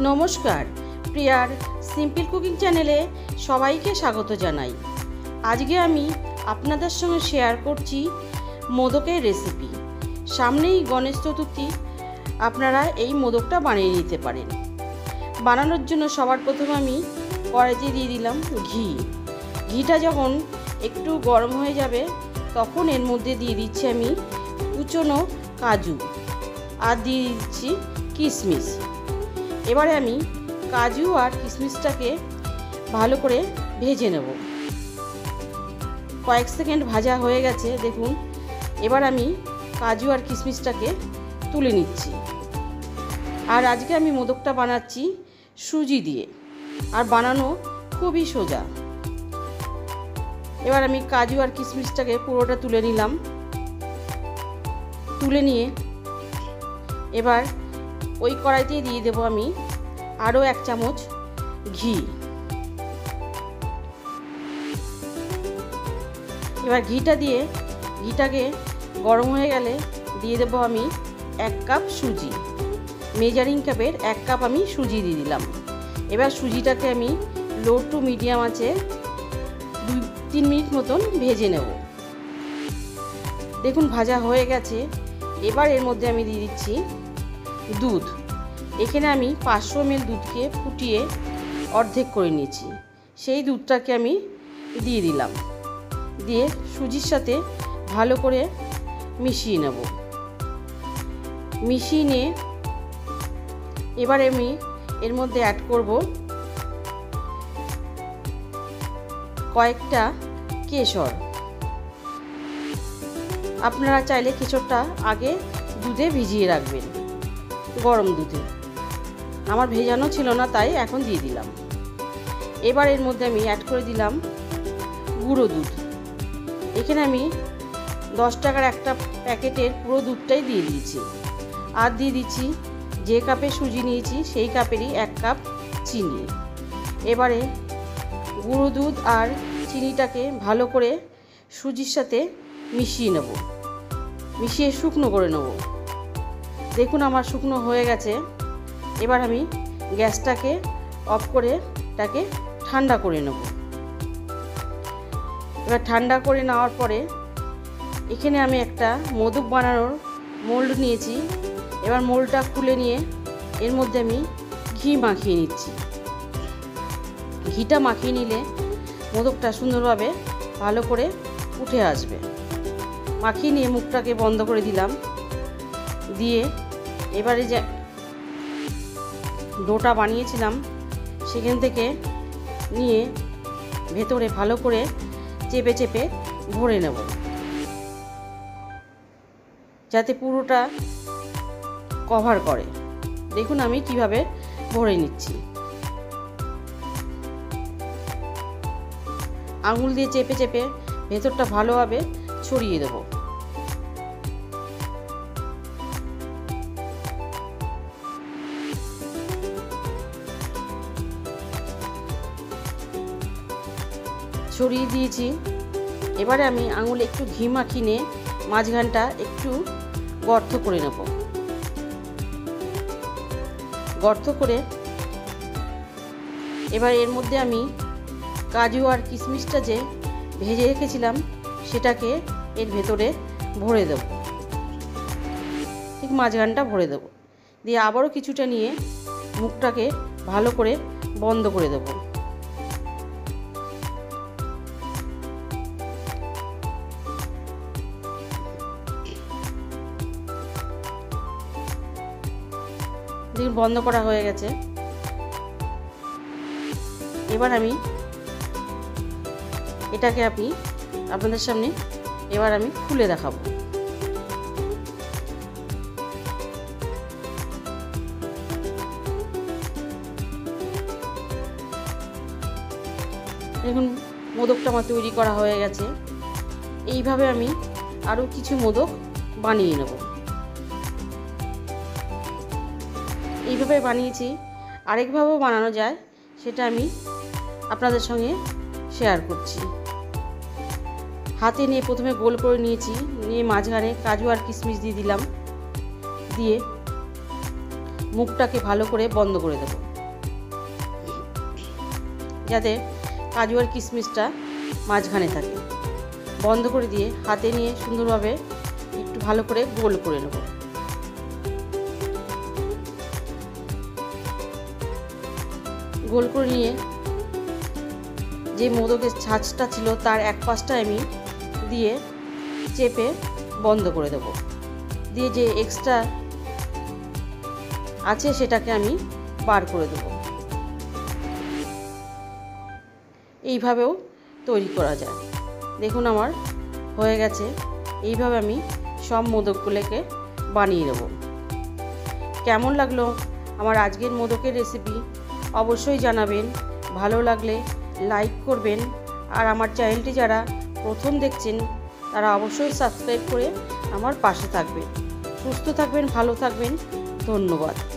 নমস্কার, প্রিয়ার simple cooking চ্যানেলে সবাইকে স্বাগত জানাই। আজকে আমি আপনাদের সঙ্গে শেয়ার করছি মোদকের রেসিপি। সামনেই গণেশ চতুর্থী, আপনারা এই মোদকটা বানিয়ে নিতে পারেন। বানানোর জন্য সবার প্রথমে আমি কড়াইতে দিয়ে দিলাম ঘি। ঘিটা যখন একটু গরম হয়ে যাবে তখন এর মধ্যে দিয়ে দিচ্ছি আমি কুচনো কাজু আর দিয়ে দিচ্ছি কিশমিশ। এবারে আমি কাজু আর কিশমিশটাকে ভালো করে ভেজে নেব। কয়েক সেকেন্ড ভাজা হয়ে গেছে, দেখুন। এবার আমি কাজু আর কিশমিশটাকে তুলে নিচ্ছি। আর আজকে আমি মোদকটা বানাচ্ছি সুজি দিয়ে, আর বানানো খুবই সোজা। এবার আমি কাজু আর কিশমিশটাকে পুরোটা তুলে নিলাম। তুলে নিয়ে এবার ওই কড়াইতে দিয়ে দেবো আমি আরও 1 চামচ ঘি। এবার ঘিটাকে গরম হয়ে গেলে দিয়ে দেবো আমি 1 কাপ সুজি। মেজারিং কাপের 1 কাপ আমি সুজি দিয়ে দিলাম। এবার সুজিটাকে আমি লো টু মিডিয়াম আঁচে 2-3 মিনিট মতন ভেজে নেব। দেখুন ভাজা হয়ে গেছে। এবার এর মধ্যে আমি দিয়ে দিচ্ছি দুধ। এখানে আমি 500 ml দুধকে ফুটিয়ে অর্ধেক করে নিয়েছি। সেই দুধটাকে আমি দিয়ে দিলাম। দিয়ে সুজির সাথে ভালো করে মিশিয়ে নেব। মিশিয়ে নিয়ে এবার আমি এর মধ্যে অ্যাড করব কয়েকটা কেশর। আপনারা চাইলে কেশরটা আগে দুধে ভিজিয়ে রাখবেন, গরম দুধে। আমার ভেজানো ছিল না, তাই এখন দিয়ে দিলাম। এবার এর মধ্যে আমি অ্যাড করে দিলাম গুঁড়ো দুধ। এখানে আমি 10 টাকার একটা প্যাকেটের পুরো দুধটাই দিয়ে দিয়েছি। আর দিয়ে দিচ্ছি যে কাপে সুজি নিয়েছি সেই কাপেরই 1 কাপ চিনি। এবারে গুঁড়ো দুধ আর চিনিটাকে ভালো করে সুজির সাথে মিশিয়ে নেব, মিশিয়ে শুকনো করে নেব। দেখুন আমার শুকনো হয়ে গেছে। এবার আমি গ্যাসটাকে অফ করে এটাকে ঠান্ডা করে নেব। এবার ঠান্ডা করে নেওয়ার পরে এখানে আমি একটা মোদক বানানোর মোল্ড নিয়েছি। এবার মোল্ডটা খুলে নিয়ে এর মধ্যে আমি ঘি মাখিয়ে নিচ্ছি। ঘিটা মাখিয়ে নিলে মোদকটা সুন্দরভাবে ভালো করে উঠে আসবে। মাখিয়ে নিয়ে মুখটাকে বন্ধ করে দিলাম। দিয়ে এবারে যে ডোটা বানিয়েছিলাম সেখান থেকে নিয়ে ভেতরে ভালো করে চেপে চেপে ভরে নেব, যাতে পুরোটা কভার করে। দেখুন আমি কিভাবে ভরে নিচ্ছি। আঙুল দিয়ে চেপে চেপে ভেতরটা ভালোভাবে ছড়িয়ে দেব। ছড়িয়ে দিয়েছি। এবারে আমি আঙুলে একটু ঘি মাখিয়ে নিয়ে মাঝখানটা একটু গর্ত করে নেব। গর্ত করে এবার এর মধ্যে আমি কাজু আর কিশমিশটা যে ভেজে রেখেছিলাম সেটাকে এর ভেতরে ভরে দেব। ঠিক মাঝখানটা ভরে দেব। দিয়ে আবারও কিছুটা নিয়ে মুখটাকে ভালো করে বন্ধ করে দেব। দেখুন বন্ধ করা হয়ে গেছে। এবার আমি এটাকে আপনাদের সামনে এবার আমি খুলে দেখাবো। দেখুন মোদকটা আমার তৈরি করা হয়ে গেছে। এইভাবে আমি আরও কিছু মোদক বানিয়ে নেব। এইভাবে বানিয়েছি, আরেকভাবেও বানানো যায়, সেটা আমি আপনাদের সঙ্গে শেয়ার করছি। হাতে নিয়ে প্রথমে গোল করে নিয়েছি, নিয়ে মাঝখানে কাজু আর কিশমিশ দিয়ে দিলাম। দিয়ে মুখটাকে ভালো করে বন্ধ করে দেব। যাতে কাজু আর কিশমিশটা মাঝখানে থাকে। বন্ধ করে দিয়ে হাতে নিয়ে সুন্দরভাবে একটু ভালো করে গোল করে নেব। গোল করে নিয়ে যে মোদকের ছাঁচটা ছিল তার এক পাশটা আমি দিয়ে চেপে বন্ধ করে দেব। দিয়ে যে এক্সট্রা আছে সেটাকে আমি বার করে দেব। এইভাবেও তৈরি করা যায়। দেখুন আমার হয়ে গেছে। এইভাবে আমি সব মোদকগুলোকে বানিয়ে নেব। কেমন লাগলো আমার আজকের মোদকের রেসিপি অবশ্যই জানাবেন। ভালো লাগলে লাইক করবেন, আর আমার চ্যানেলটি যারা প্রথম দেখছেন তারা অবশ্যই সাবস্ক্রাইব করে আমার পাশে থাকবেন। সুস্থ থাকবেন, ভালো থাকবেন। ধন্যবাদ।